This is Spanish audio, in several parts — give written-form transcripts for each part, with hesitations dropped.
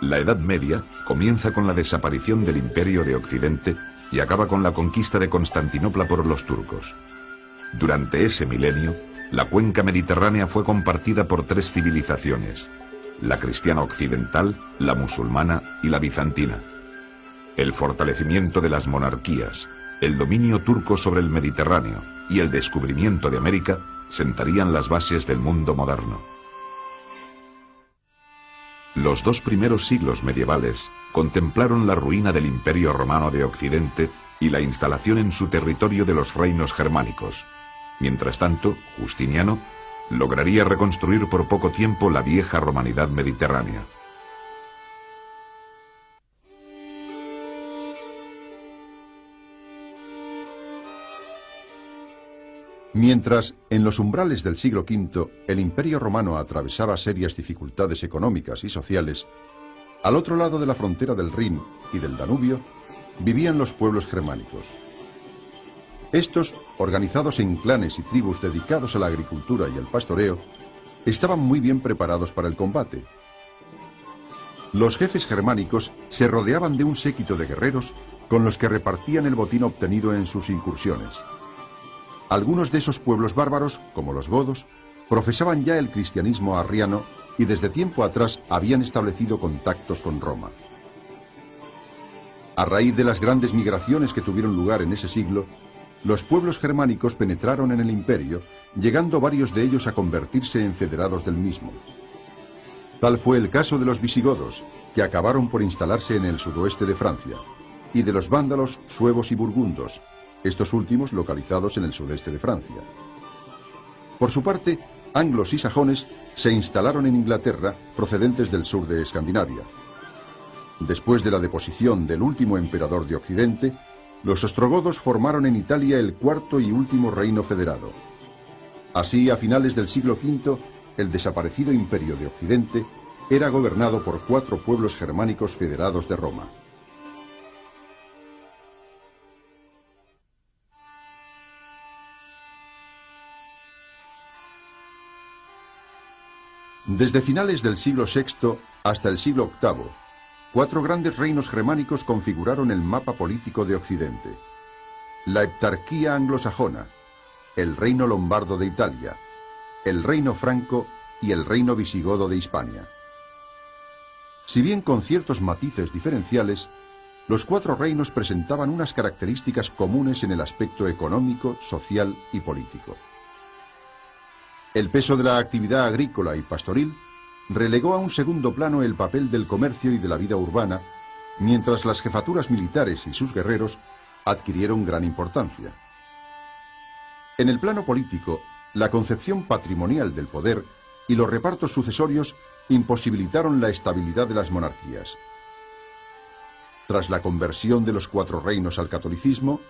La Edad Media comienza con la desaparición del Imperio de Occidente y acaba con la conquista de Constantinopla por los turcos. Durante ese milenio, la cuenca mediterránea fue compartida por tres civilizaciones: la cristiana occidental, la musulmana y la bizantina. El fortalecimiento de las monarquías, el dominio turco sobre el Mediterráneo y el descubrimiento de América sentarían las bases del mundo moderno. Los dos primeros siglos medievales contemplaron la ruina del Imperio Romano de Occidente y la instalación en su territorio de los reinos germánicos. Mientras tanto, Justiniano lograría reconstruir por poco tiempo la vieja romanidad mediterránea. Mientras, en los umbrales del siglo V, el Imperio Romano atravesaba serias dificultades económicas y sociales, al otro lado de la frontera del Rin y del Danubio, vivían los pueblos germánicos. Estos, organizados en clanes y tribus dedicados a la agricultura y al pastoreo, estaban muy bien preparados para el combate. Los jefes germánicos se rodeaban de un séquito de guerreros con los que repartían el botín obtenido en sus incursiones. Algunos de esos pueblos bárbaros, como los godos, profesaban ya el cristianismo arriano y desde tiempo atrás habían establecido contactos con Roma. A raíz de las grandes migraciones que tuvieron lugar en ese siglo, los pueblos germánicos penetraron en el imperio, llegando varios de ellos a convertirse en federados del mismo. Tal fue el caso de los visigodos, que acabaron por instalarse en el sudoeste de Francia, y de los vándalos, suevos y burgundos, estos últimos localizados en el sudeste de Francia. Por su parte, anglos y sajones se instalaron en Inglaterra, procedentes del sur de Escandinavia. Después de la deposición del último emperador de Occidente, los ostrogodos formaron en Italia el cuarto y último reino federado. Así, a finales del siglo V, el desaparecido Imperio de Occidente era gobernado por 4 pueblos germánicos federados de Roma. Desde finales del siglo VI hasta el siglo VIII, 4 grandes reinos germánicos configuraron el mapa político de Occidente: la heptarquía anglosajona, el reino lombardo de Italia, el reino franco y el reino visigodo de Hispania. Si bien con ciertos matices diferenciales, los 4 reinos presentaban unas características comunes en el aspecto económico, social y político. El peso de la actividad agrícola y pastoril relegó a un segundo plano el papel del comercio y de la vida urbana, mientras las jefaturas militares y sus guerreros adquirieron gran importancia. En el plano político, la concepción patrimonial del poder y los repartos sucesorios imposibilitaron la estabilidad de las monarquías. Tras la conversión de los 4 reinos al catolicismo,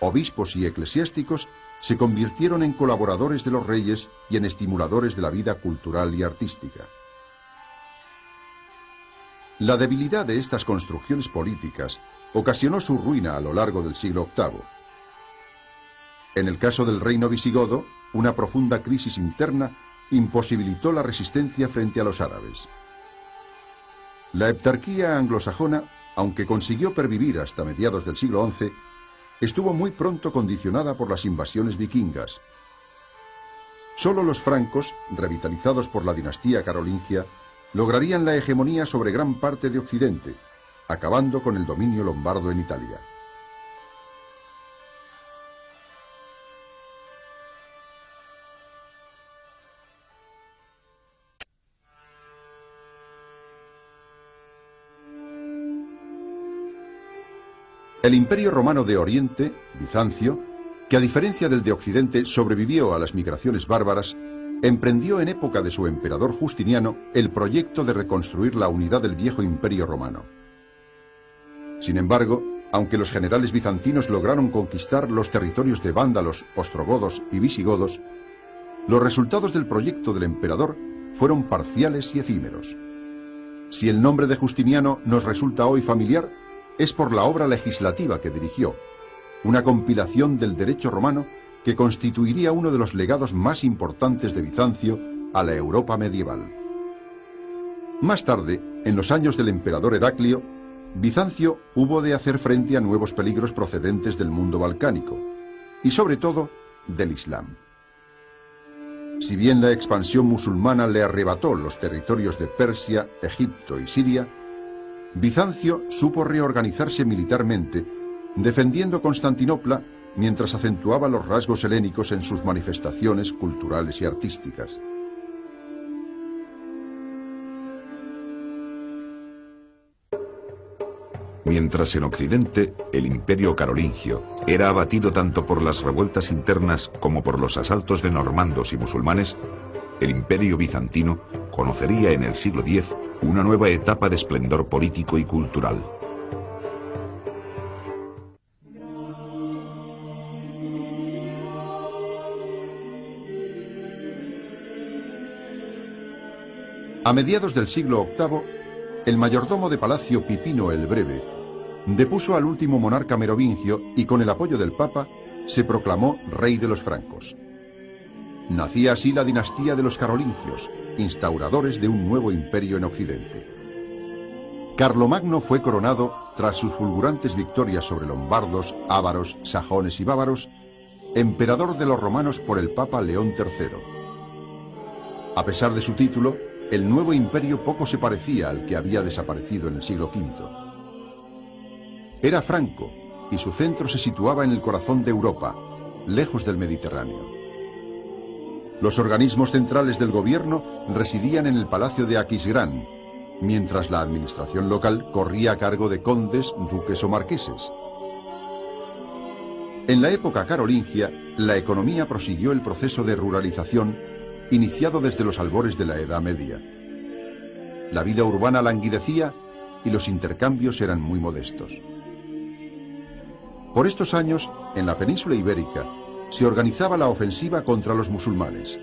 obispos y eclesiásticos se convirtieron en colaboradores de los reyes y en estimuladores de la vida cultural y artística. La debilidad de estas construcciones políticas ocasionó su ruina a lo largo del siglo VIII. En el caso del reino visigodo, una profunda crisis interna imposibilitó la resistencia frente a los árabes. La heptarquía anglosajona, aunque consiguió pervivir hasta mediados del siglo XI, estuvo muy pronto condicionada por las invasiones vikingas. Solo los francos, revitalizados por la dinastía carolingia, lograrían la hegemonía sobre gran parte de Occidente, acabando con el dominio lombardo en Italia. El Imperio Romano de Oriente, Bizancio, que a diferencia del de Occidente sobrevivió a las migraciones bárbaras, emprendió en época de su emperador Justiniano el proyecto de reconstruir la unidad del viejo Imperio Romano. Sin embargo, aunque los generales bizantinos lograron conquistar los territorios de vándalos, ostrogodos y visigodos, los resultados del proyecto del emperador fueron parciales y efímeros. Si el nombre de Justiniano nos resulta hoy familiar, es por la obra legislativa que dirigió, una compilación del derecho romano que constituiría uno de los legados más importantes de Bizancio a la Europa medieval. Más tarde, en los años del emperador Heraclio, Bizancio hubo de hacer frente a nuevos peligros procedentes del mundo balcánico y sobre todo del Islam. Si bien la expansión musulmana le arrebató los territorios de Persia, Egipto y Siria, Bizancio supo reorganizarse militarmente, defendiendo Constantinopla mientras acentuaba los rasgos helénicos en sus manifestaciones culturales y artísticas. Mientras en Occidente el imperio carolingio era abatido tanto por las revueltas internas como por los asaltos de normandos y musulmanes, el imperio bizantino conocería en el siglo X una nueva etapa de esplendor político y cultural. A mediados del siglo VIII, el mayordomo de palacio Pipino el Breve depuso al último monarca merovingio y con el apoyo del Papa se proclamó rey de los francos. Nacía así la dinastía de los carolingios, instauradores de un nuevo imperio en Occidente. Carlomagno fue coronado tras sus fulgurantes victorias sobre lombardos, ávaros, sajones y bávaros, emperador de los romanos por el Papa León III. A pesar de su título, el nuevo imperio poco se parecía al que había desaparecido en el siglo V. Era franco y su centro se situaba en el corazón de Europa, lejos del Mediterráneo. Los organismos centrales del gobierno residían en el palacio de Aquisgrán, mientras la administración local corría a cargo de condes, duques o marqueses. En la época carolingia, la economía prosiguió el proceso de ruralización iniciado desde los albores de la Edad Media. La vida urbana languidecía y los intercambios eran muy modestos. Por estos años, en la península ibérica, se organizaba la ofensiva contra los musulmanes.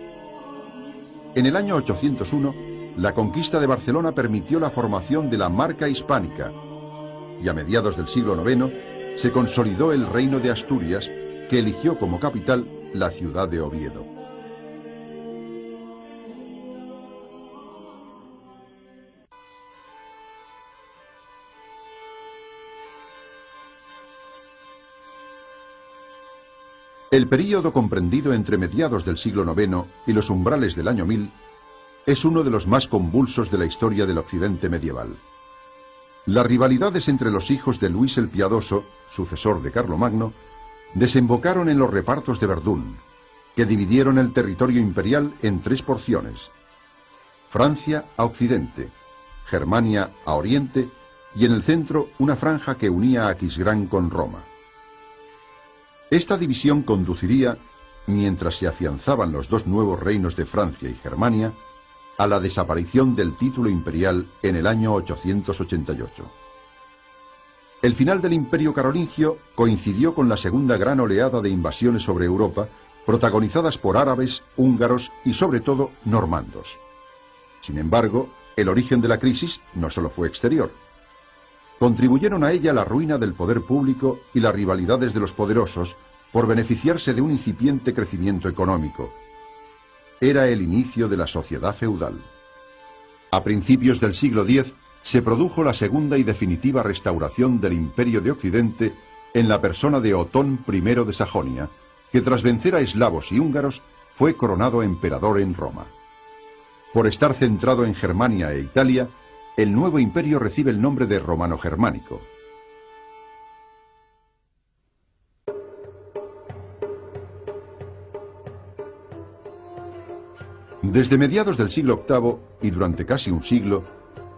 En el año 801, la conquista de Barcelona permitió la formación de la Marca Hispánica y a mediados del siglo IX se consolidó el reino de Asturias, que eligió como capital la ciudad de Oviedo. El período comprendido entre mediados del siglo IX y los umbrales del año 1000 es uno de los más convulsos de la historia del Occidente medieval. Las rivalidades entre los hijos de Luis el Piadoso, sucesor de Carlomagno, desembocaron en los repartos de Verdún, que dividieron el territorio imperial en tres porciones: Francia a occidente, Germania a oriente y en el centro una franja que unía a Aquisgrán con Roma. Esta división conduciría, mientras se afianzaban los dos nuevos reinos de Francia y Germania, a la desaparición del título imperial en el año 888. El final del imperio carolingio coincidió con la segunda gran oleada de invasiones sobre Europa, protagonizadas por árabes, húngaros y sobre todo normandos. Sin embargo, el origen de la crisis no solo fue exterior. Contribuyeron a ella la ruina del poder público y las rivalidades de los poderosos por beneficiarse de un incipiente crecimiento económico. Era el inicio de la sociedad feudal. A principios del siglo X se produjo la segunda y definitiva restauración del Imperio de Occidente en la persona de Otón I de Sajonia, que tras vencer a eslavos y húngaros fue coronado emperador en Roma. Por estar centrado en Germania e Italia, el nuevo imperio recibe el nombre de romano-germánico. Desde mediados del siglo VIII y durante casi un siglo,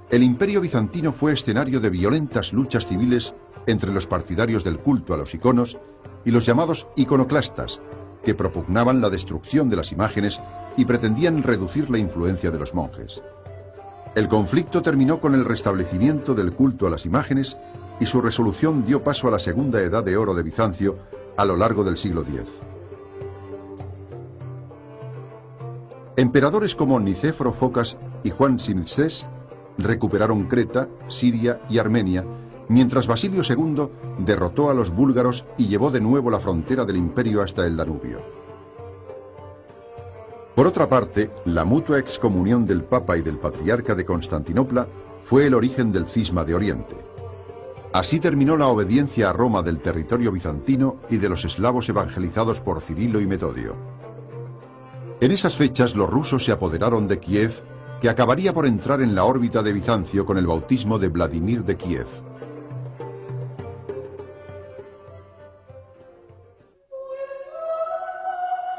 el imperio bizantino fue escenario de violentas luchas civiles entre los partidarios del culto a los iconos y los llamados iconoclastas, que propugnaban la destrucción de las imágenes y pretendían reducir la influencia de los monjes. El conflicto terminó con el restablecimiento del culto a las imágenes y su resolución dio paso a la segunda edad de oro de Bizancio a lo largo del siglo X. Emperadores como Nicéforo Focas y Juan Simsés recuperaron Creta, Siria y Armenia, mientras Basilio II derrotó a los búlgaros y llevó de nuevo la frontera del imperio hasta el Danubio. Por otra parte, la mutua excomunión del Papa y del Patriarca de Constantinopla fue el origen del cisma de Oriente. Así terminó la obediencia a Roma del territorio bizantino y de los eslavos evangelizados por Cirilo y Metodio. En esas fechas los rusos se apoderaron de Kiev, que acabaría por entrar en la órbita de Bizancio con el bautismo de Vladimir de Kiev.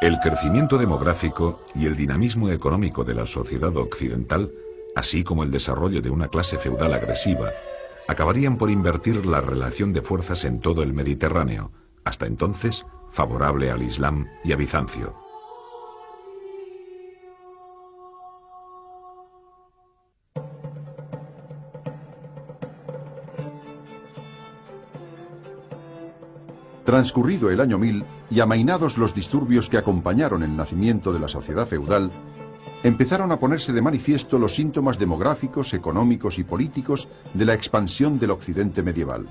El crecimiento demográfico y el dinamismo económico de la sociedad occidental, así como el desarrollo de una clase feudal agresiva, acabarían por invertir la relación de fuerzas en todo el Mediterráneo, hasta entonces favorable al Islam y a Bizancio. Transcurrido el año 1000 y amainados los disturbios que acompañaron el nacimiento de la sociedad feudal, empezaron a ponerse de manifiesto los síntomas demográficos, económicos y políticos de la expansión del occidente medieval.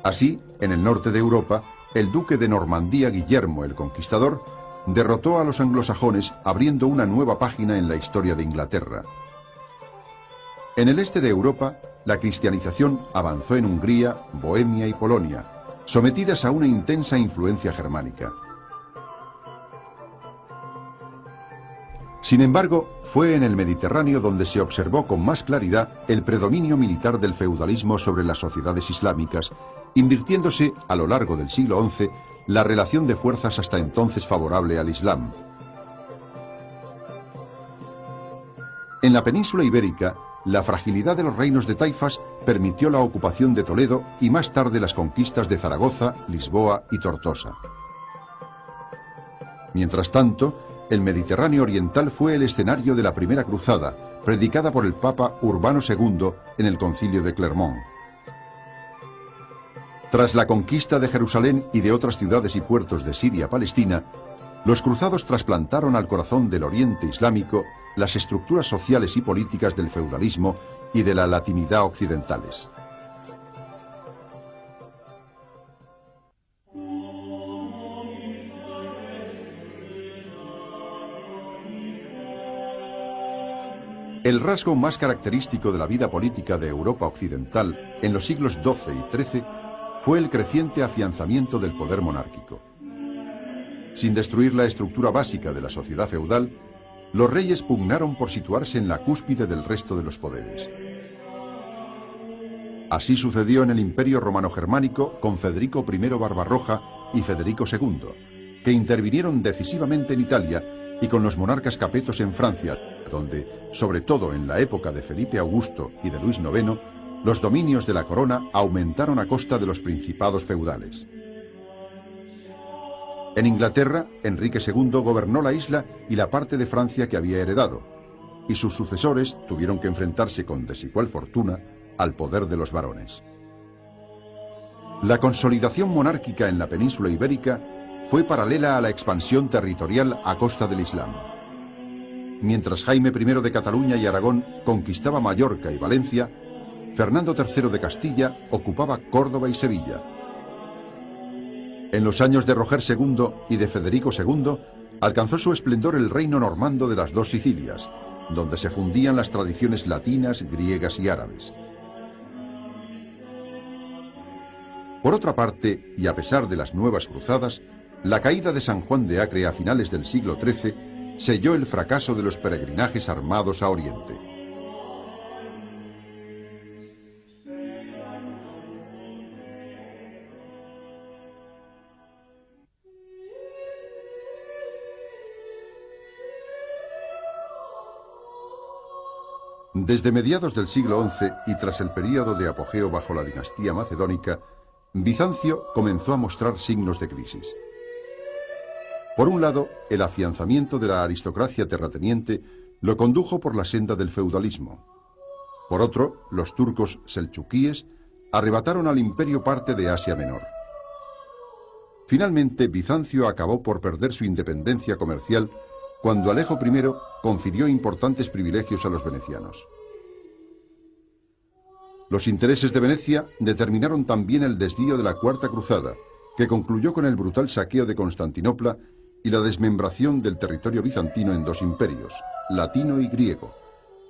Así, en el norte de Europa, el duque de Normandía Guillermo el Conquistador derrotó a los anglosajones, abriendo una nueva página en la historia de Inglaterra. En el este de Europa, la cristianización avanzó en Hungría, Bohemia y Polonia, sometidas a una intensa influencia germánica. Sin embargo, fue en el Mediterráneo donde se observó con más claridad el predominio militar del feudalismo sobre las sociedades islámicas, invirtiéndose a lo largo del siglo XI la relación de fuerzas hasta entonces favorable al Islam. En la península ibérica, la fragilidad de los reinos de taifas permitió la ocupación de Toledo y más tarde las conquistas de Zaragoza, Lisboa y Tortosa. Mientras tanto, el Mediterráneo oriental fue el escenario de la Primera Cruzada, predicada por el Papa Urbano II en el Concilio de Clermont. Tras la conquista de Jerusalén y de otras ciudades y puertos de Siria-Palestina, los cruzados trasplantaron al corazón del Oriente Islámico las estructuras sociales y políticas del feudalismo y de la latinidad occidentales. El rasgo más característico de la vida política de Europa occidental en los siglos XII y XIII fue el creciente afianzamiento del poder monárquico. Sin destruir la estructura básica de la sociedad feudal, los reyes pugnaron por situarse en la cúspide del resto de los poderes. Así sucedió en el Imperio Romano-Germánico con Federico I Barbarroja y Federico II, que intervinieron decisivamente en Italia, y con los monarcas capetos en Francia, donde, sobre todo en la época de Felipe Augusto y de Luis IX, los dominios de la corona aumentaron a costa de los principados feudales. En Inglaterra, Enrique II gobernó la isla y la parte de Francia que había heredado, y sus sucesores tuvieron que enfrentarse con desigual fortuna al poder de los varones. La consolidación monárquica en la península ibérica fue paralela a la expansión territorial a costa del Islam. Mientras Jaime I de Cataluña y Aragón conquistaba Mallorca y Valencia, Fernando III de Castilla ocupaba Córdoba y Sevilla. En los años de Roger II y de Federico II, alcanzó su esplendor el reino normando de las dos Sicilias, donde se fundían las tradiciones latinas, griegas y árabes. Por otra parte, y a pesar de las nuevas cruzadas, la caída de San Juan de Acre a finales del siglo XIII selló el fracaso de los peregrinajes armados a Oriente. Desde mediados del siglo XI y tras el período de apogeo bajo la dinastía macedónica, Bizancio comenzó a mostrar signos de crisis. Por un lado, el afianzamiento de la aristocracia terrateniente lo condujo por la senda del feudalismo. Por otro, los turcos selchukíes arrebataron al imperio parte de Asia Menor. Finalmente, Bizancio acabó por perder su independencia comercial cuando Alejo I confirió importantes privilegios a los venecianos. Los intereses de Venecia determinaron también el desvío de la Cuarta Cruzada, que concluyó con el brutal saqueo de Constantinopla y la desmembración del territorio bizantino en dos imperios, latino y griego,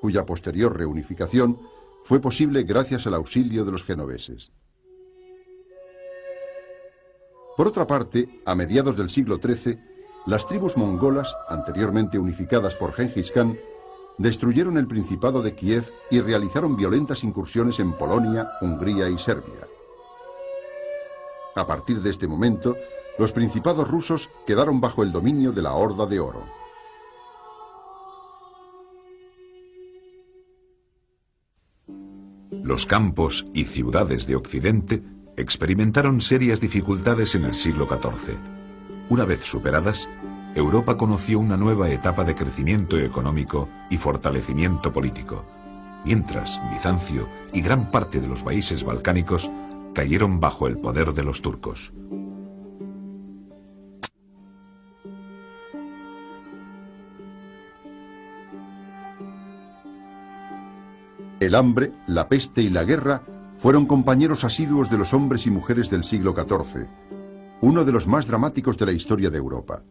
cuya posterior reunificación fue posible gracias al auxilio de los genoveses. Por otra parte, a mediados del siglo XIII, las tribus mongolas, anteriormente unificadas por Gengis Khan, destruyeron el Principado de Kiev y realizaron violentas incursiones en Polonia, Hungría y Serbia. A partir de este momento, los principados rusos quedaron bajo el dominio de la Horda de Oro. Los campos y ciudades de Occidente experimentaron serias dificultades en el siglo XIV. Una vez superadas, Europa conoció una nueva etapa de crecimiento económico y fortalecimiento político, mientras Bizancio y gran parte de los países balcánicos cayeron bajo el poder de los turcos. El hambre, la peste y la guerra fueron compañeros asiduos de los hombres y mujeres del siglo XIV, uno de los más dramáticos de la historia de Europa.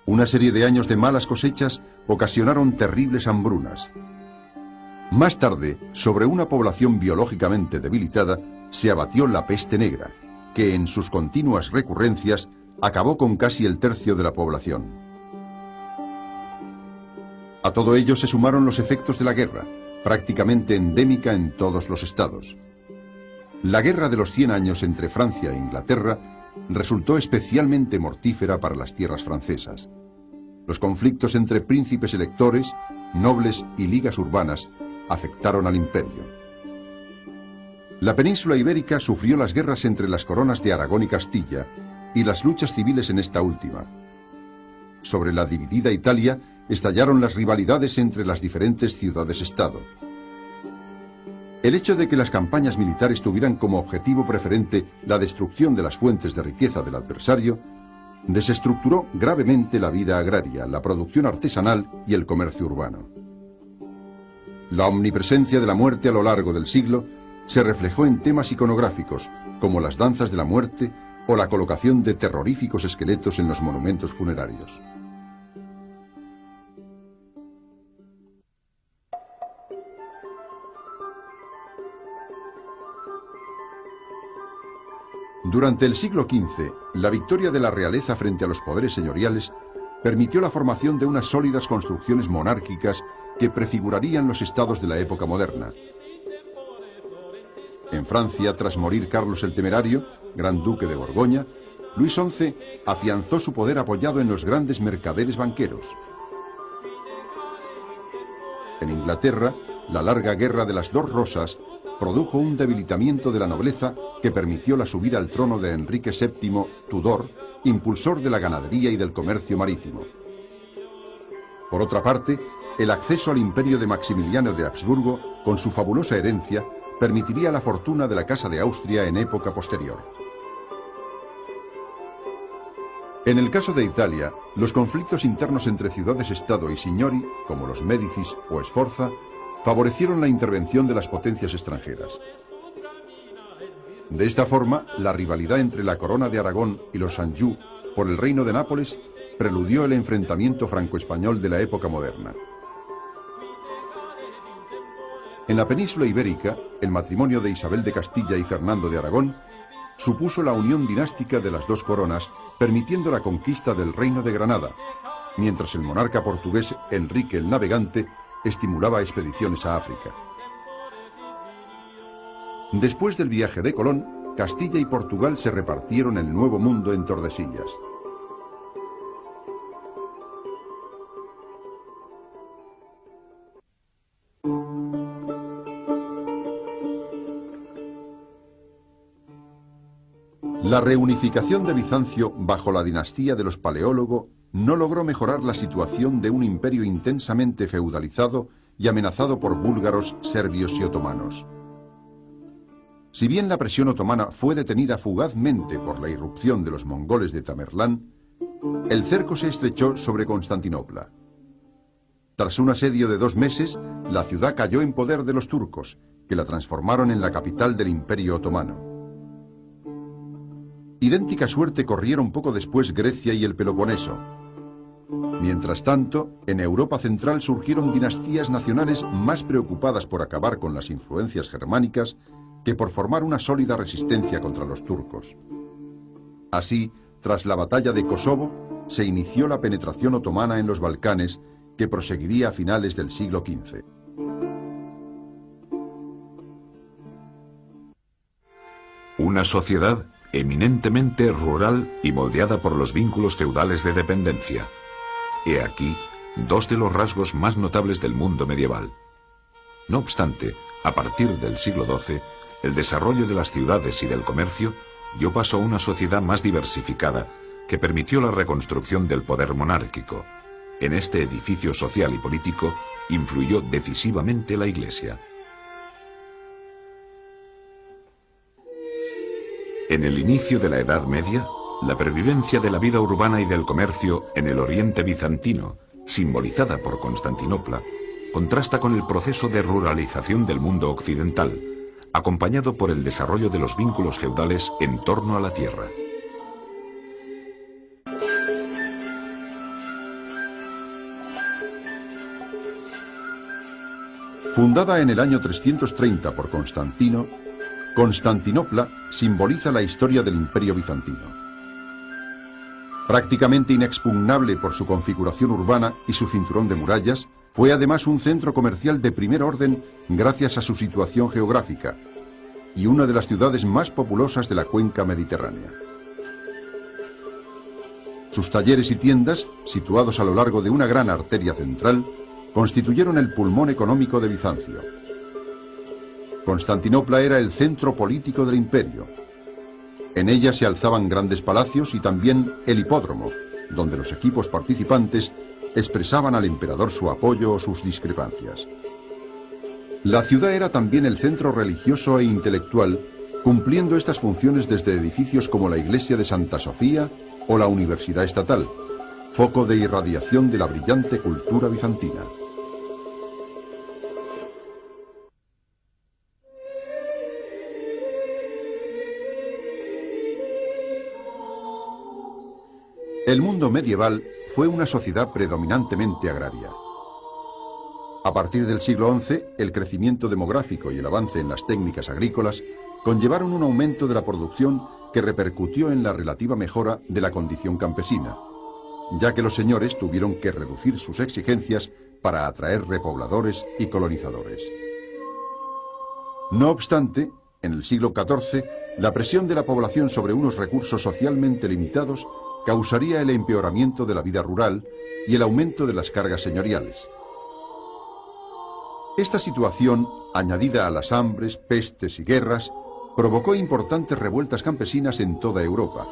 Una serie de años de malas cosechas ocasionaron terribles hambrunas. Más tarde, sobre una población biológicamente debilitada, se abatió la peste negra, que en sus continuas recurrencias acabó con casi el tercio de la población. A todo ello se sumaron los efectos de la guerra, prácticamente endémica en todos los estados. La guerra de los 100 años entre Francia e Inglaterra resultó especialmente mortífera para las tierras francesas. Los conflictos entre príncipes electores, nobles y ligas urbanas afectaron al imperio. La península ibérica sufrió las guerras entre las coronas de Aragón y Castilla y las luchas civiles en esta última. Sobre la dividida Italia estallaron las rivalidades entre las diferentes ciudades-estado. El hecho de que las campañas militares tuvieran como objetivo preferente la destrucción de las fuentes de riqueza del adversario desestructuró gravemente la vida agraria, la producción artesanal y el comercio urbano. La omnipresencia de la muerte a lo largo del siglo se reflejó en temas iconográficos como las danzas de la muerte o la colocación de terroríficos esqueletos en los monumentos funerarios. Durante el siglo XV, la victoria de la realeza frente a los poderes señoriales permitió la formación de unas sólidas construcciones monárquicas que prefigurarían los estados de la época moderna. En Francia, tras morir Carlos el Temerario, gran duque de Borgoña, Luis XI afianzó su poder apoyado en los grandes mercaderes banqueros. En Inglaterra, la larga guerra de las dos rosas produjo un debilitamiento de la nobleza que permitió la subida al trono de Enrique VII, Tudor, impulsor de la ganadería y del comercio marítimo. Por otra parte, el acceso al imperio de Maximiliano de Habsburgo, con su fabulosa herencia, permitiría la fortuna de la Casa de Austria en época posterior. En el caso de Italia, los conflictos internos entre ciudades-estado y signori, como los Médicis o Sforza, favorecieron la intervención de las potencias extranjeras. De esta forma, la rivalidad entre la corona de Aragón y los Anjou por el reino de Nápoles preludió el enfrentamiento franco-español de la época moderna. En la península ibérica, el matrimonio de Isabel de Castilla y Fernando de Aragón supuso la unión dinástica de las dos coronas, permitiendo la conquista del reino de Granada, mientras el monarca portugués Enrique el Navegante estimulaba expediciones a África. Después del viaje de Colón, Castilla y Portugal se repartieron el Nuevo Mundo en Tordesillas. La reunificación de Bizancio bajo la dinastía de los Paleólogo no logró mejorar la situación de un imperio intensamente feudalizado y amenazado por búlgaros, serbios y otomanos. Si bien la presión otomana fue detenida fugazmente por la irrupción de los mongoles de Tamerlán, el cerco se estrechó sobre Constantinopla. Tras un asedio de 2 meses, la ciudad cayó en poder de los turcos, que la transformaron en la capital del Imperio Otomano. Idéntica suerte corrieron poco después Grecia y el Peloponeso. Mientras tanto, en Europa Central surgieron dinastías nacionales más preocupadas por acabar con las influencias germánicas que por formar una sólida resistencia contra los turcos. Así, tras la batalla de Kosovo, se inició la penetración otomana en los Balcanes, que proseguiría a finales del siglo XV. Una sociedad eminentemente rural y moldeada por los vínculos feudales de dependencia. He aquí dos de los rasgos más notables del mundo medieval. No obstante, a partir del siglo XII, el desarrollo de las ciudades y del comercio dio paso a una sociedad más diversificada que permitió la reconstrucción del poder monárquico. En este edificio social y político influyó decisivamente la Iglesia. En el inicio de la Edad Media, la pervivencia de la vida urbana y del comercio en el Oriente bizantino, simbolizada por Constantinopla, contrasta con el proceso de ruralización del mundo occidental, acompañado por el desarrollo de los vínculos feudales en torno a la tierra. Fundada en el año 330 por Constantino, Constantinopla simboliza la historia del Imperio bizantino. Prácticamente inexpugnable por su configuración urbana y su cinturón de murallas, fue además un centro comercial de primer orden gracias a su situación geográfica y una de las ciudades más populosas de la cuenca mediterránea. Sus talleres y tiendas, situados a lo largo de una gran arteria central, constituyeron el pulmón económico de Bizancio. Constantinopla era el centro político del imperio. En ella se alzaban grandes palacios y también el hipódromo, donde los equipos participantes expresaban al emperador su apoyo o sus discrepancias. La ciudad era también el centro religioso e intelectual, cumpliendo estas funciones desde edificios como la iglesia de Santa Sofía o la Universidad Estatal, foco de irradiación de la brillante cultura bizantina. El mundo medieval fue una sociedad predominantemente agraria. A partir del siglo XI, el crecimiento demográfico y el avance en las técnicas agrícolas conllevaron un aumento de la producción que repercutió en la relativa mejora de la condición campesina, ya que los señores tuvieron que reducir sus exigencias para atraer repobladores y colonizadores. No obstante, en el siglo XIV, la presión de la población sobre unos recursos socialmente limitados causaría el empeoramiento de la vida rural y el aumento de las cargas señoriales. Esta situación, añadida a las hambres, pestes y guerras, provocó importantes revueltas campesinas en toda Europa.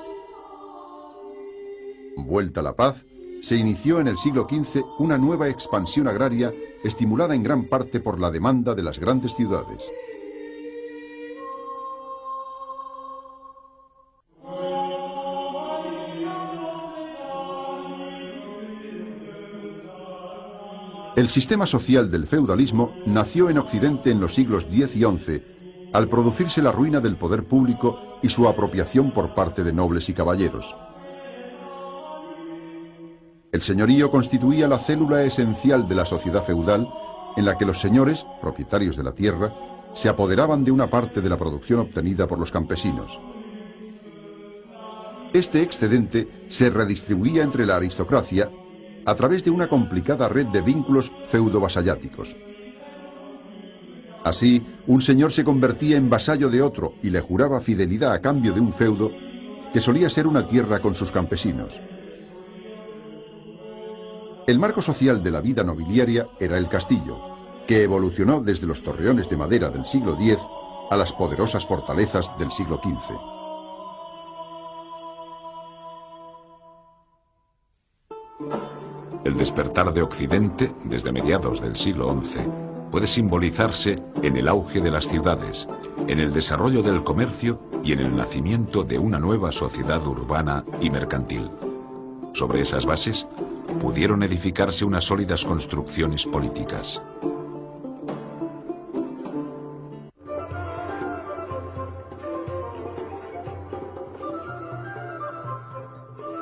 Vuelta la paz, se inició en el siglo XV una nueva expansión agraria estimulada en gran parte por la demanda de las grandes ciudades. El sistema social del feudalismo nació en Occidente en los siglos X y XI, al producirse la ruina del poder público y su apropiación por parte de nobles y caballeros. El señorío constituía la célula esencial de la sociedad feudal, en la que los señores, propietarios de la tierra, se apoderaban de una parte de la producción obtenida por los campesinos. Este excedente se redistribuía entre la aristocracia a través de una complicada red de vínculos feudo-vasalláticos. Así, un señor se convertía en vasallo de otro y le juraba fidelidad a cambio de un feudo que solía ser una tierra con sus campesinos. El marco social de la vida nobiliaria era el castillo, que evolucionó desde los torreones de madera del siglo X a las poderosas fortalezas del siglo XV. El despertar de Occidente, desde mediados del siglo XI, puede simbolizarse en el auge de las ciudades, en el desarrollo del comercio y en el nacimiento de una nueva sociedad urbana y mercantil. Sobre esas bases, pudieron edificarse unas sólidas construcciones políticas.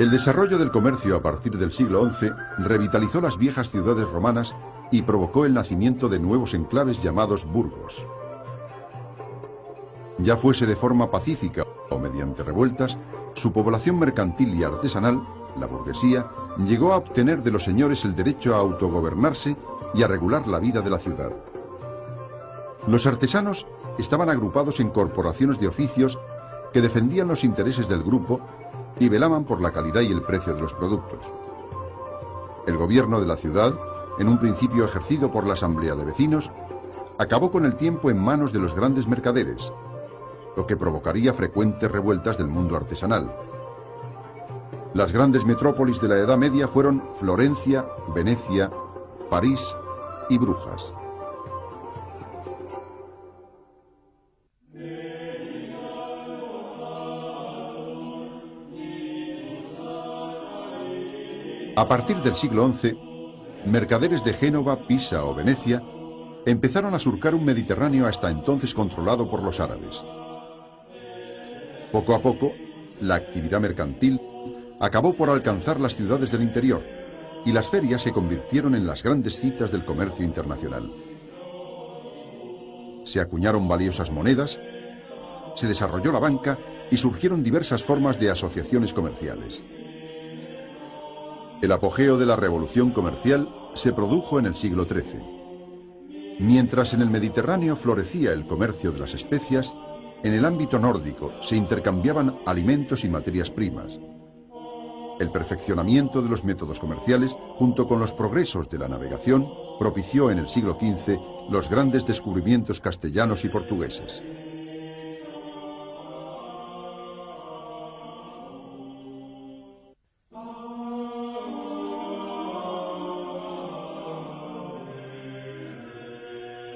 El desarrollo del comercio a partir del siglo XI revitalizó las viejas ciudades romanas y provocó el nacimiento de nuevos enclaves llamados burgos. Ya fuese de forma pacífica o mediante revueltas, su población mercantil y artesanal, la burguesía, llegó a obtener de los señores el derecho a autogobernarse y a regular la vida de la ciudad. Los artesanos estaban agrupados en corporaciones de oficios que defendían los intereses del grupo y velaban por la calidad y el precio de los productos. El gobierno de la ciudad, en un principio ejercido por la Asamblea de Vecinos, acabó con el tiempo en manos de los grandes mercaderes, lo que provocaría frecuentes revueltas del mundo artesanal. Las grandes metrópolis de la Edad Media fueron Florencia, Venecia, París y Brujas. A partir del siglo XI, mercaderes de Génova, Pisa o Venecia empezaron a surcar un Mediterráneo hasta entonces controlado por los árabes. Poco a poco, la actividad mercantil acabó por alcanzar las ciudades del interior y las ferias se convirtieron en las grandes citas del comercio internacional. Se acuñaron valiosas monedas, se desarrolló la banca y surgieron diversas formas de asociaciones comerciales. El apogeo de la revolución comercial se produjo en el siglo XIII. Mientras en el Mediterráneo florecía el comercio de las especias, en el ámbito nórdico se intercambiaban alimentos y materias primas. El perfeccionamiento de los métodos comerciales, junto con los progresos de la navegación, propició en el siglo XV los grandes descubrimientos castellanos y portugueses.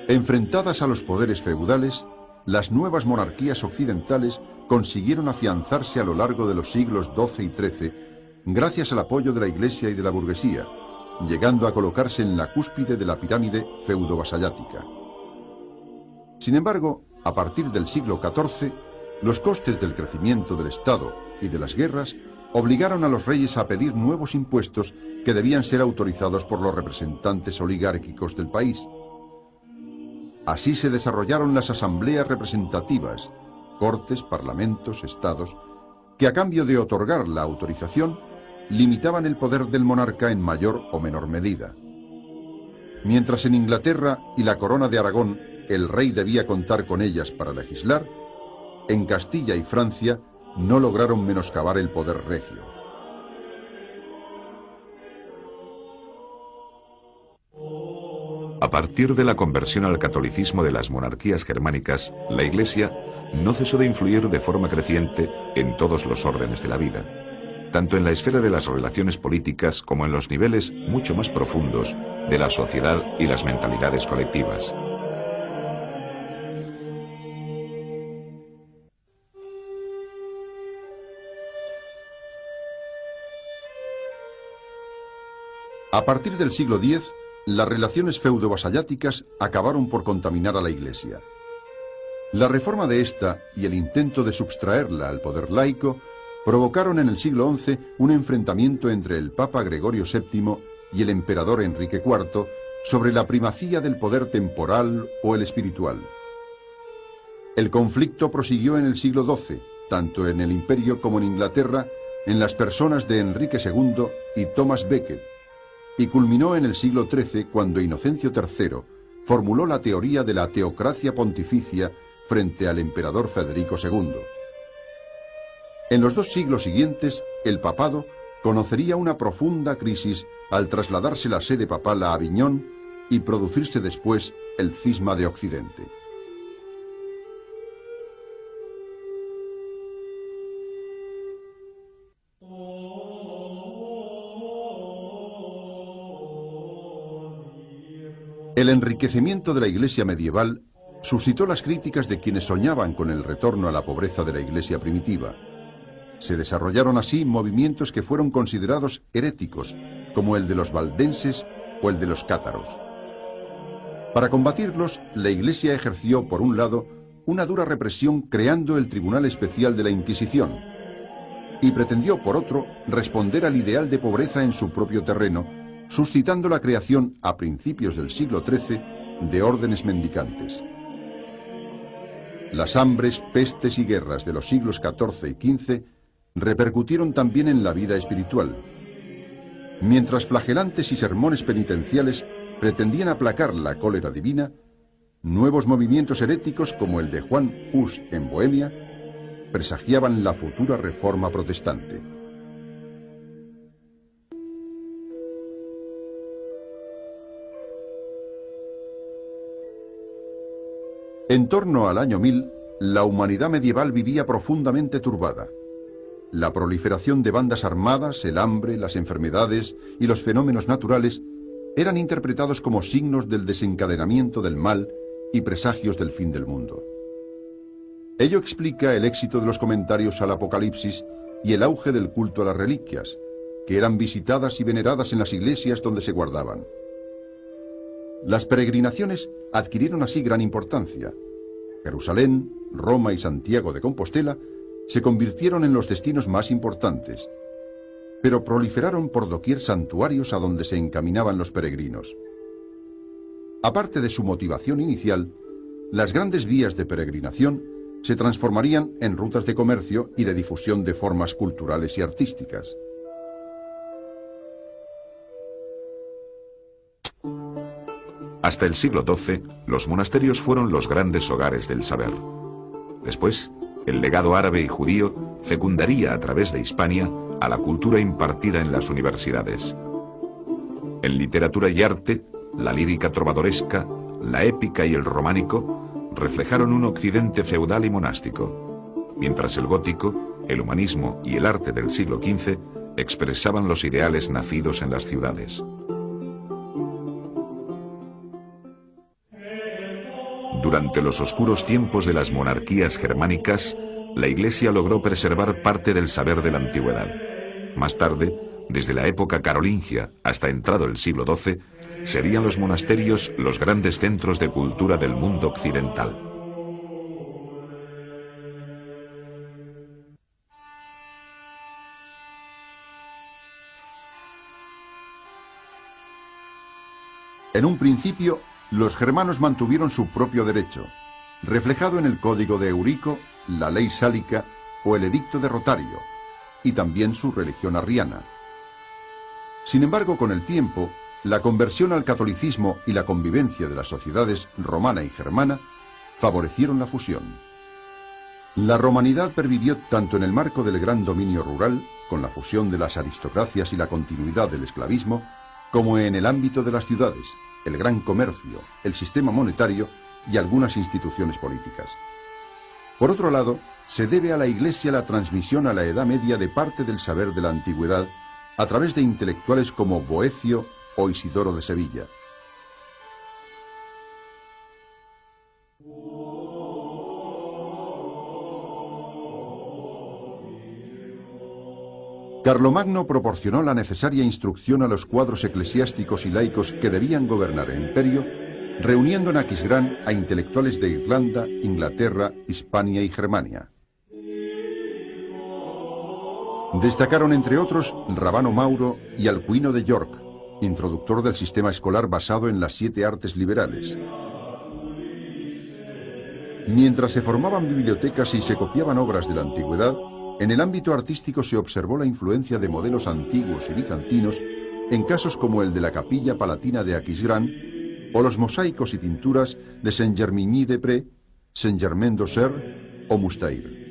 Enfrentadas a los poderes feudales, las nuevas monarquías occidentales consiguieron afianzarse a lo largo de los siglos XII y XIII gracias al apoyo de la Iglesia y de la burguesía, llegando a colocarse en la cúspide de la pirámide feudo-vasallática. Sin embargo, a partir del siglo XIV, los costes del crecimiento del Estado y de las guerras obligaron a los reyes a pedir nuevos impuestos que debían ser autorizados por los representantes oligárquicos del país. Así se desarrollaron las asambleas representativas, cortes, parlamentos, estados, que a cambio de otorgar la autorización, limitaban el poder del monarca en mayor o menor medida. Mientras en Inglaterra y la corona de Aragón el rey debía contar con ellas para legislar, en Castilla y Francia no lograron menoscabar el poder regio. A partir de la conversión al catolicismo de las monarquías germánicas, la Iglesia no cesó de influir de forma creciente en todos los órdenes de la vida, tanto en la esfera de las relaciones políticas como en los niveles mucho más profundos de la sociedad y las mentalidades colectivas. A partir del siglo X, las relaciones feudo-vasalláticas acabaron por contaminar a la Iglesia. La reforma de esta y el intento de subtraerla al poder laico provocaron en el siglo XI un enfrentamiento entre el Papa Gregorio VII y el emperador Enrique IV sobre la primacía del poder temporal o el espiritual. El conflicto prosiguió en el siglo XII, tanto en el Imperio como en Inglaterra, en las personas de Enrique II y Thomas Becket, y culminó en el siglo XIII cuando Inocencio III formuló la teoría de la teocracia pontificia frente al emperador Federico II. En los 2 siglos siguientes, el papado conocería una profunda crisis al trasladarse la sede papal a Aviñón y producirse después el cisma de Occidente. El enriquecimiento de la Iglesia medieval suscitó las críticas de quienes soñaban con el retorno a la pobreza de la Iglesia primitiva. Se desarrollaron así movimientos que fueron considerados heréticos, como el de los valdenses o el de los cátaros. Para combatirlos, la Iglesia ejerció, por un lado, una dura represión creando el Tribunal Especial de la Inquisición. y pretendió, por otro, responder al ideal de pobreza en su propio terreno, suscitando la creación, a principios del siglo XIII, de órdenes mendicantes. Las hambres, pestes y guerras de los siglos XIV y XV repercutieron también en la vida espiritual. Mientras flagelantes y sermones penitenciales pretendían aplacar la cólera divina, nuevos movimientos heréticos como el de Juan Hus en Bohemia presagiaban la futura reforma protestante. En torno al año 1000, la humanidad medieval vivía profundamente turbada. La proliferación de bandas armadas, el hambre, las enfermedades y los fenómenos naturales eran interpretados como signos del desencadenamiento del mal y presagios del fin del mundo. Ello explica el éxito de los comentarios al Apocalipsis y el auge del culto a las reliquias, que eran visitadas y veneradas en las iglesias donde se guardaban. Las peregrinaciones adquirieron así gran importancia. Jerusalén, Roma y Santiago de Compostela se convirtieron en los destinos más importantes, pero proliferaron por doquier santuarios a donde se encaminaban los peregrinos. Aparte de su motivación inicial, las grandes vías de peregrinación se transformarían en rutas de comercio y de difusión de formas culturales y artísticas. Hasta el siglo XII, los monasterios fueron los grandes hogares del saber. Después, el legado árabe y judío fecundaría a través de Hispania a la cultura impartida en las universidades. En literatura y arte, la lírica trovadoresca, la épica y el románico reflejaron un occidente feudal y monástico, mientras el gótico, el humanismo y el arte del siglo XV expresaban los ideales nacidos en las ciudades. Durante los oscuros tiempos de las monarquías germánicas, la Iglesia logró preservar parte del saber de la antigüedad. Más tarde, desde la época carolingia hasta entrado el siglo XII, serían los monasterios los grandes centros de cultura del mundo occidental. En un principio, los germanos mantuvieron su propio derecho, reflejado en el Código de Eurico, la Ley Sálica o el Edicto de Rotario, y también su religión arriana. Sin embargo, con el tiempo, la conversión al catolicismo y la convivencia de las sociedades romana y germana favorecieron la fusión. La romanidad pervivió tanto en el marco del gran dominio rural, con la fusión de las aristocracias y la continuidad del esclavismo, como en el ámbito de las ciudades, el gran comercio, el sistema monetario y algunas instituciones políticas. Por otro lado, se debe a la Iglesia la transmisión a la Edad Media de parte del saber de la antigüedad a través de intelectuales como Boecio o Isidoro de Sevilla. Carlomagno proporcionó la necesaria instrucción a los cuadros eclesiásticos y laicos que debían gobernar el imperio, reuniendo en Aquisgrán a intelectuales de Irlanda, Inglaterra, Hispania y Germania. Destacaron entre otros Rabano Mauro y Alcuino de York, introductor del sistema escolar basado en las 7 artes liberales. Mientras se formaban bibliotecas y se copiaban obras de la antigüedad, en el ámbito artístico se observó la influencia de modelos antiguos y bizantinos en casos como el de la Capilla Palatina de Aquisgrán o los mosaicos y pinturas de Saint-Germigny-des-Prés, Saint-Germain-d'Auxerre o Moustaire.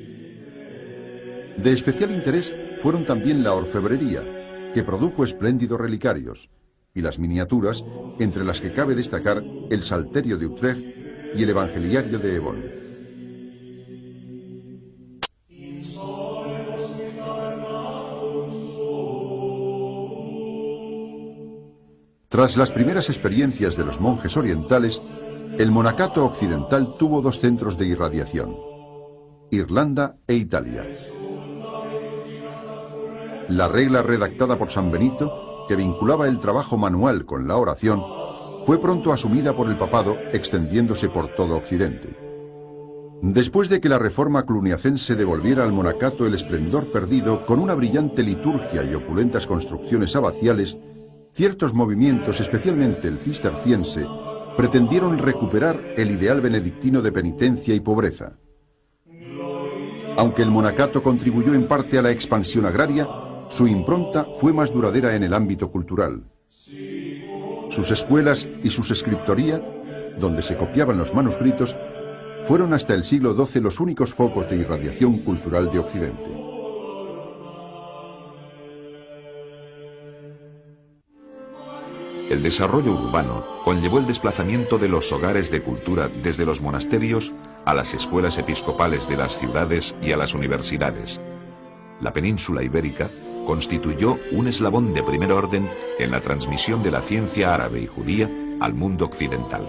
De especial interés fueron también la orfebrería, que produjo espléndidos relicarios, y las miniaturas, entre las que cabe destacar el Salterio de Utrecht y el Evangeliario de Evon. Tras las primeras experiencias de los monjes orientales, el monacato occidental tuvo 2 centros de irradiación: Irlanda e Italia. La regla redactada por San Benito, que vinculaba el trabajo manual con la oración, fue pronto asumida por el papado, extendiéndose por todo Occidente. Después de que la reforma cluniacense devolviera al monacato el esplendor perdido con una brillante liturgia y opulentas construcciones abaciales, ciertos movimientos, especialmente el cisterciense, pretendieron recuperar el ideal benedictino de penitencia y pobreza. Aunque el monacato contribuyó en parte a la expansión agraria, su impronta fue más duradera en el ámbito cultural. Sus escuelas y sus escriptoría, donde se copiaban los manuscritos, fueron hasta el siglo XII los únicos focos de irradiación cultural de Occidente. El desarrollo urbano conllevó el desplazamiento de los hogares de cultura desde los monasterios a las escuelas episcopales de las ciudades y a las universidades. La península ibérica constituyó un eslabón de primer orden en la transmisión de la ciencia árabe y judía al mundo occidental.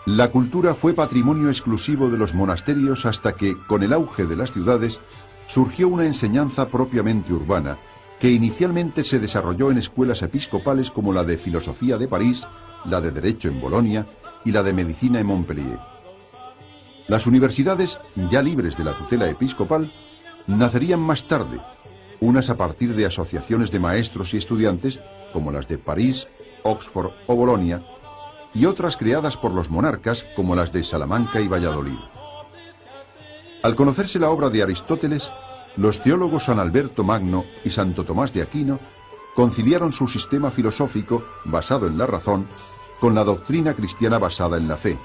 La cultura fue patrimonio exclusivo de los monasterios hasta que, con el auge de las ciudades, surgió una enseñanza propiamente urbana, que inicialmente se desarrolló en escuelas episcopales como la de Filosofía de París, la de Derecho en Bolonia y la de Medicina en Montpellier. Las universidades, ya libres de la tutela episcopal, nacerían más tarde, unas a partir de asociaciones de maestros y estudiantes, como las de París, Oxford o Bolonia, y otras creadas por los monarcas, como las de Salamanca y Valladolid. Al conocerse la obra de Aristóteles, los teólogos San Alberto Magno y Santo Tomás de Aquino conciliaron su sistema filosófico, basado en la razón, con la doctrina cristiana basada en la fe.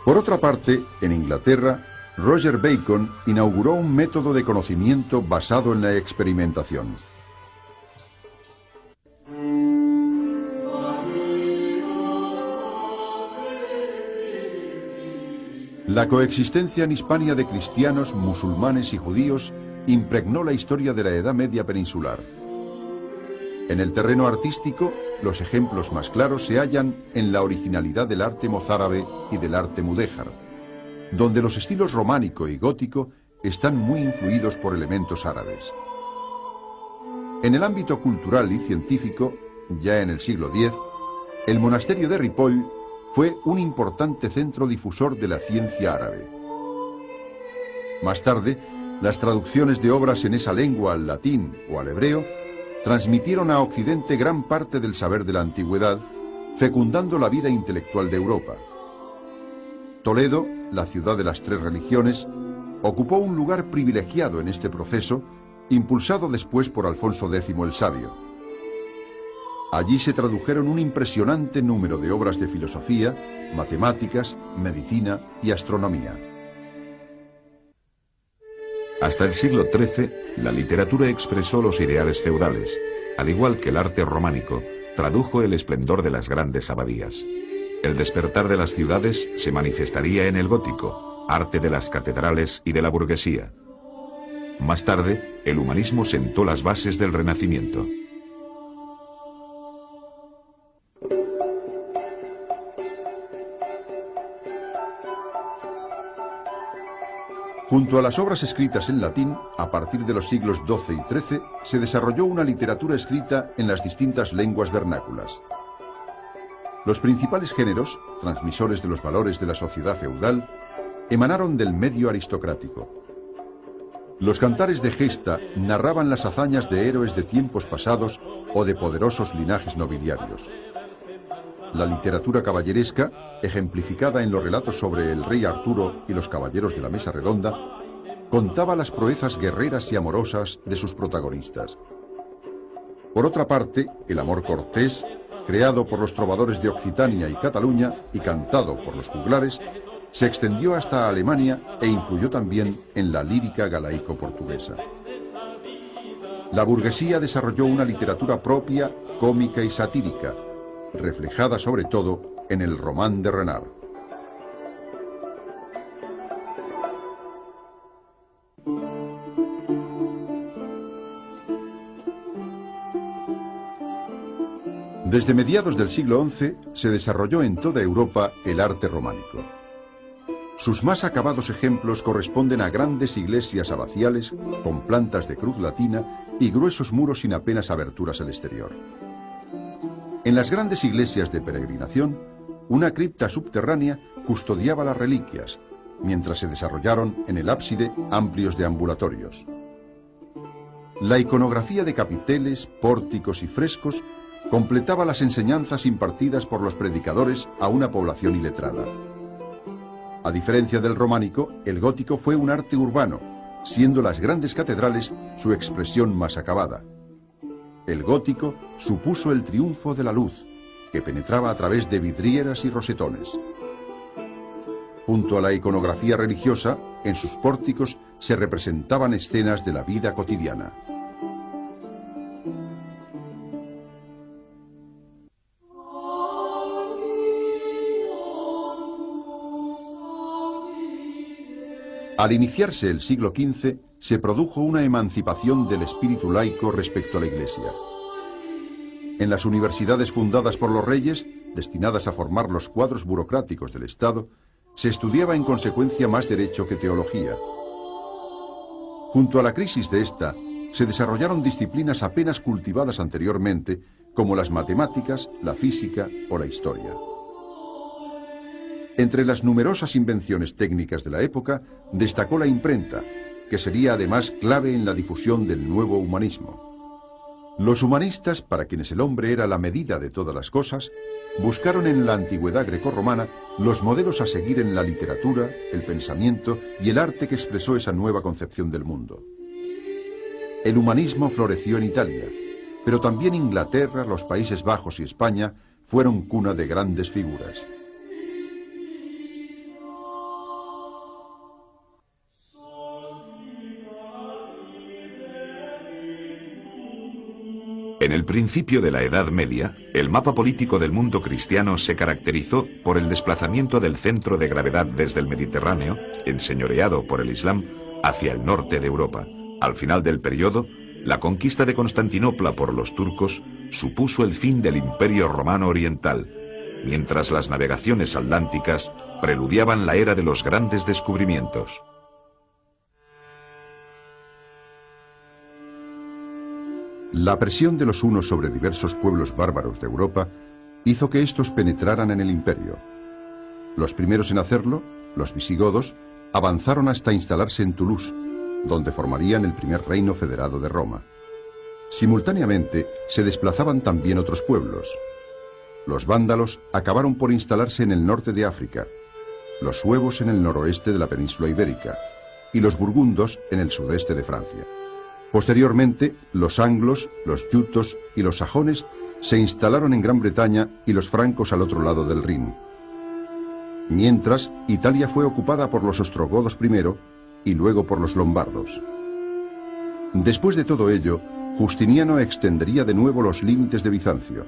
Por otra parte, en Inglaterra, Roger Bacon inauguró un método de conocimiento basado en la experimentación. La coexistencia en Hispania de cristianos, musulmanes y judíos impregnó la historia de la Edad Media peninsular. En el terreno artístico, los ejemplos más claros se hallan en la originalidad del arte mozárabe y del arte mudéjar, donde los estilos románico y gótico están muy influidos por elementos árabes. En el ámbito cultural y científico, ya en el siglo X, el monasterio de Ripoll fue un importante centro difusor de la ciencia árabe. Más tarde, las traducciones de obras en esa lengua al latín o al hebreo transmitieron a Occidente gran parte del saber de la antigüedad, fecundando la vida intelectual de Europa. Toledo, la ciudad de las tres religiones, ocupó un lugar privilegiado en este proceso, impulsado después por Alfonso X el Sabio. Allí se tradujeron un impresionante número de obras de filosofía, matemáticas, medicina y astronomía. Hasta el siglo XIII, la literatura expresó los ideales feudales, al igual que el arte románico tradujo el esplendor de las grandes abadías. El despertar de las ciudades se manifestaría en el gótico, arte de las catedrales y de la burguesía. Más tarde, el humanismo sentó las bases del Renacimiento. Junto a las obras escritas en latín, a partir de los siglos XII y XIII, se desarrolló una literatura escrita en las distintas lenguas vernáculas. Los principales géneros, transmisores de los valores de la sociedad feudal, emanaron del medio aristocrático. Los cantares de gesta narraban las hazañas de héroes de tiempos pasados o de poderosos linajes nobiliarios. La literatura caballeresca, ejemplificada en los relatos sobre el rey Arturo y los caballeros de la Mesa Redonda, contaba las proezas guerreras y amorosas de sus protagonistas. Por otra parte, el amor cortés, creado por los trovadores de Occitania y Cataluña y cantado por los juglares, se extendió hasta Alemania e influyó también en la lírica galaico-portuguesa. La burguesía desarrolló una literatura propia, cómica y satírica, reflejada sobre todo en el Román de Renard. Desde mediados del siglo XI se desarrolló en toda Europa el arte románico. Sus más acabados ejemplos corresponden a grandes iglesias abaciales con plantas de cruz latina y gruesos muros sin apenas aberturas al exterior. En las grandes iglesias de peregrinación, una cripta subterránea custodiaba las reliquias, mientras se desarrollaron en el ábside amplios deambulatorios. La iconografía de capiteles, pórticos y frescos completaba las enseñanzas impartidas por los predicadores a una población iletrada. A diferencia del románico, el gótico fue un arte urbano, siendo las grandes catedrales su expresión más acabada. El gótico supuso el triunfo de la luz, que penetraba a través de vidrieras y rosetones. Junto a la iconografía religiosa, en sus pórticos se representaban escenas de la vida cotidiana. Al iniciarse el siglo XV, se produjo una emancipación del espíritu laico respecto a la Iglesia. En las universidades fundadas por los reyes, destinadas a formar los cuadros burocráticos del Estado, se estudiaba en consecuencia más derecho que teología. Junto a la crisis de esta, se desarrollaron disciplinas apenas cultivadas anteriormente, como las matemáticas, la física o la historia. Entre las numerosas invenciones técnicas de la época, destacó la imprenta, que sería además clave en la difusión del nuevo humanismo. Los humanistas, para quienes el hombre era la medida de todas las cosas, buscaron en la antigüedad grecorromana los modelos a seguir en la literatura, el pensamiento y el arte que expresó esa nueva concepción del mundo. El humanismo floreció en Italia, pero también Inglaterra, los Países Bajos y España fueron cuna de grandes figuras. En el principio de la Edad Media, el mapa político del mundo cristiano se caracterizó por el desplazamiento del centro de gravedad desde el Mediterráneo, enseñoreado por el Islam, hacia el norte de Europa. Al final del periodo, la conquista de Constantinopla por los turcos supuso el fin del Imperio Romano Oriental, mientras las navegaciones atlánticas preludiaban la era de los grandes descubrimientos. La presión de los hunos sobre diversos pueblos bárbaros de Europa hizo que estos penetraran en el imperio. Los primeros en hacerlo, los visigodos, avanzaron hasta instalarse en Toulouse, donde formarían el primer reino federado de Roma. Simultáneamente, se desplazaban también otros pueblos. Los vándalos acabaron por instalarse en el norte de África, los suevos en el noroeste de la península ibérica y los burgundos en el sudeste de Francia. Posteriormente, los anglos, los yutos y los sajones se instalaron en Gran Bretaña y los francos al otro lado del Rin. Mientras, Italia fue ocupada por los ostrogodos primero y luego por los lombardos. Después de todo ello, Justiniano extendería de nuevo los límites de Bizancio.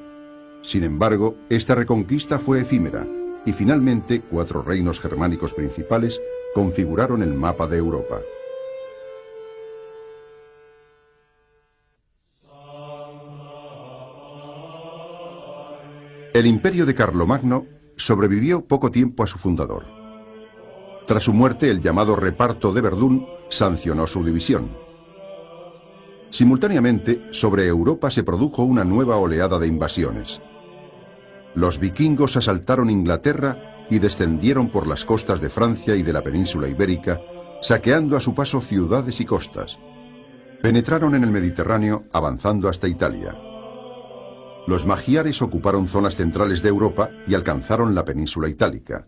Sin embargo, esta reconquista fue efímera y finalmente 4 reinos germánicos principales configuraron el mapa de Europa. El imperio de Carlomagno sobrevivió poco tiempo a su fundador. Tras su muerte, el llamado Reparto de Verdún sancionó su división. Simultáneamente, sobre Europa se produjo una nueva oleada de invasiones. Los vikingos asaltaron Inglaterra y descendieron por las costas de Francia y de la península ibérica, saqueando a su paso ciudades y costas. Penetraron en el Mediterráneo, avanzando hasta Italia. Los magiares ocuparon zonas centrales de Europa y alcanzaron la península itálica.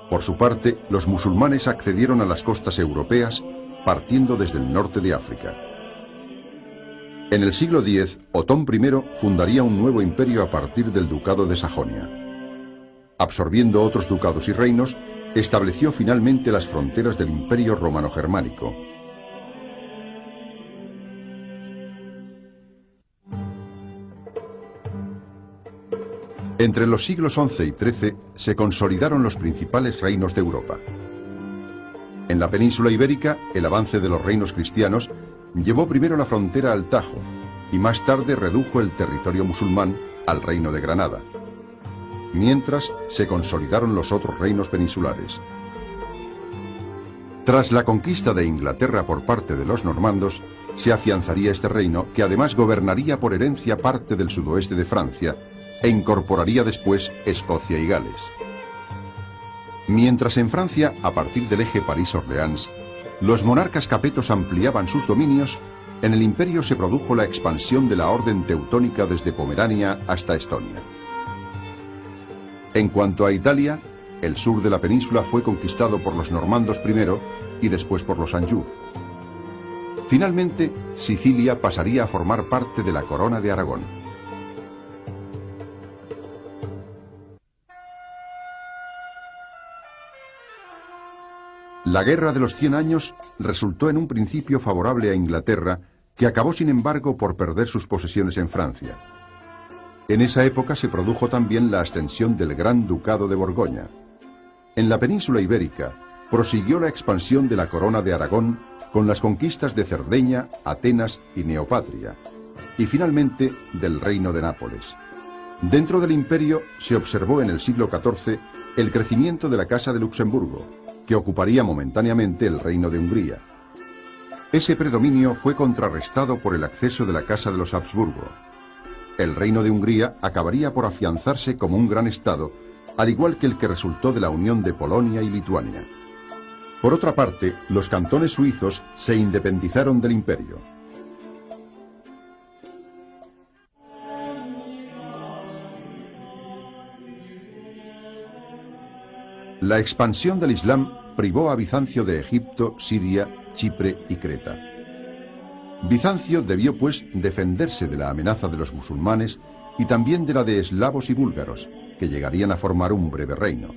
Por su parte, los musulmanes accedieron a las costas europeas, partiendo desde el norte de África. En el siglo X, Otón I fundaría un nuevo imperio a partir del ducado de Sajonia. Absorbiendo otros ducados y reinos, estableció finalmente las fronteras del Imperio Romano-Germánico. Entre los siglos XI y XIII se consolidaron los principales reinos de Europa. En la península ibérica, el avance de los reinos cristianos llevó primero la frontera al Tajo y más tarde redujo el territorio musulmán al reino de Granada. Mientras, se consolidaron los otros reinos peninsulares. Tras la conquista de Inglaterra por parte de los normandos, se afianzaría este reino, que además gobernaría por herencia parte del sudoeste de Francia e incorporaría después Escocia y Gales. Mientras en Francia, a partir del eje París-Orleans, los monarcas capetos ampliaban sus dominios, en el imperio se produjo la expansión de la orden teutónica desde Pomerania hasta Estonia. En cuanto a Italia, el sur de la península fue conquistado por los normandos primero y después por los Anjou. Finalmente, Sicilia pasaría a formar parte de la corona de Aragón. La Guerra de los 100 Años resultó en un principio favorable a Inglaterra, que acabó sin embargo por perder sus posesiones en Francia. En esa época se produjo también la ascensión del Gran Ducado de Borgoña. En la península ibérica prosiguió la expansión de la corona de Aragón con las conquistas de Cerdeña, Atenas y Neopatria, y finalmente del Reino de Nápoles. Dentro del imperio se observó en el siglo XIV el crecimiento de la Casa de Luxemburgo, que ocuparía momentáneamente el Reino de Hungría. Ese predominio fue contrarrestado por el acceso de la Casa de los Habsburgo. El Reino de Hungría acabaría por afianzarse como un gran estado, al igual que el que resultó de la unión de Polonia y Lituania. Por otra parte, los cantones suizos se independizaron del imperio. La expansión del Islam privó a Bizancio de Egipto, Siria, Chipre y Creta. Bizancio debió, pues, defenderse de la amenaza de los musulmanes y también de la de eslavos y búlgaros, que llegarían a formar un breve reino.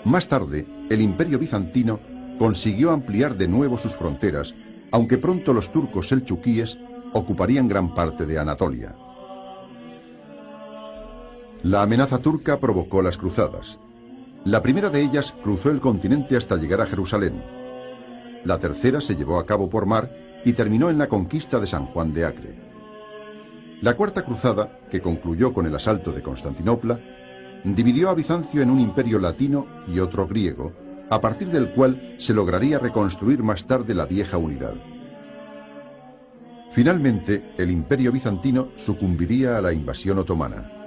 Más tarde, el imperio bizantino consiguió ampliar de nuevo sus fronteras, aunque pronto los turcos selchukíes ocuparían gran parte de Anatolia. La amenaza turca provocó las cruzadas. La primera de ellas cruzó el continente hasta llegar a Jerusalén. La tercera se llevó a cabo por mar y terminó en la conquista de San Juan de Acre. La cuarta cruzada, que concluyó con el asalto de Constantinopla, dividió a Bizancio en un imperio latino y otro griego, a partir del cual se lograría reconstruir más tarde la vieja unidad. Finalmente, el imperio bizantino sucumbiría a la invasión otomana.